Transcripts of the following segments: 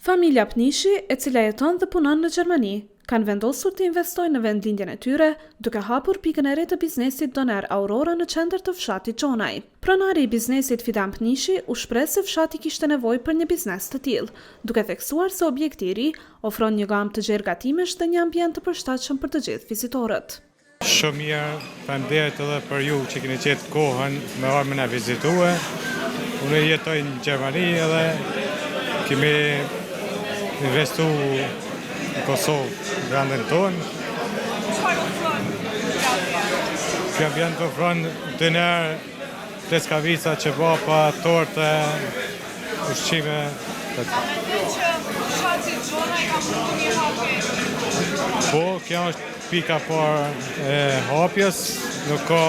Familja Pnishi, e cila jeton dhe punon në Gjermani, kanë vendosur të investojnë në vendlindjen e tyre, duke hapur pikën e re të biznesit Doner Aurora në qendër të fshatit Xhonaj. Pronari i biznesit Fidan Pnishi u shpreh se fshati kishte nevojë për një biznes të tillë, duke theksuar se objekti i ri ofron një gamë të gjerë gatimesh dhe një ambient të përshtatshëm për të gjithë vizitorët. Shumë mirë, faleminderit edhe për ju që keni gjetë kohën me ardhmë na vizitue. Unë jetoj në Gjermani edhe kemi investu në Kosovë, në vendin tonë. Kjo vjen të ofron doner, pleskavica, qebapa, torte, ushqime. A mendoj që fshati Xhonaj ka mundur një hapje? Po, kjo është pika parë e hapjes, nuk ka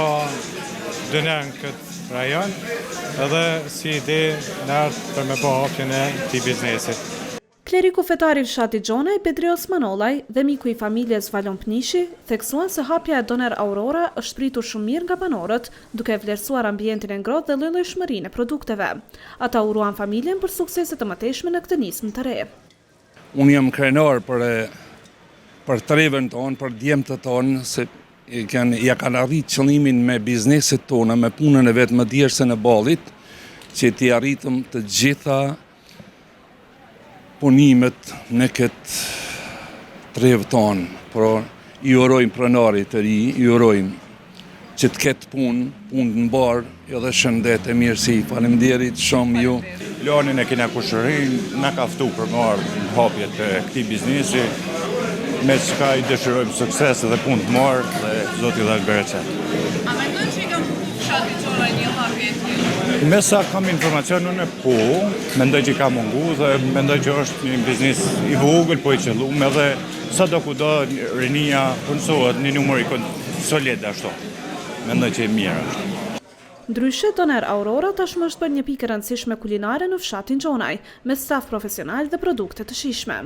doner në këtë rajon, edhe si ide në ardhë për me bë hapjen e këtij biznesit. Kleriku fetari i fshatit Xhonaj, Bedri Osmanollaj, dhe miku i familjes Valon Pnishi, theksuan se hapja e Doner Aurora është pritur shumë mirë nga banorët, duke vlerësuar ambientin e ngrohtë dhe lloj-llojshmërinë e produkteve. Ata uruan familjen për sukseset të mëtejshme në këtë nismë të re. Unë jam krenar për trevën tonë, për djemtët tonë, se ja kanë arritë qëllimin me bizneset tona, me punën e vetë më djersën e ballit, që t'i arritëm të gjitha punimet në këtë trevë tonë. Por i urojmë pronarit të ri, i urojmë që të ketë punë në barë, edhe shëndet e mirësi. Faleminderit shumë ju. Planin e kena kushërin, na ka ftu për më ardhë në hapjet të këtij biznesi, me çka i dëshirojmë sukses dhe punë të marrë dhe Zoti dha bereqet. A mendon që i ka mundur fshati Xhonaj një hapje e tillë? Me sa kam informacionin e po, mendoj që ka mungu dhe mendoj që është një biznes i vogël, po i qëlluar edhe sado kudo rinia punësohet në numër i solid ashtu. Mendoj që e mirë është. Ndryshe, Doner Aurora tashmë është për një pikë e rëndësishme kulinare në fshatin Xhonaj, me staf profesional dhe produkte të shijshme.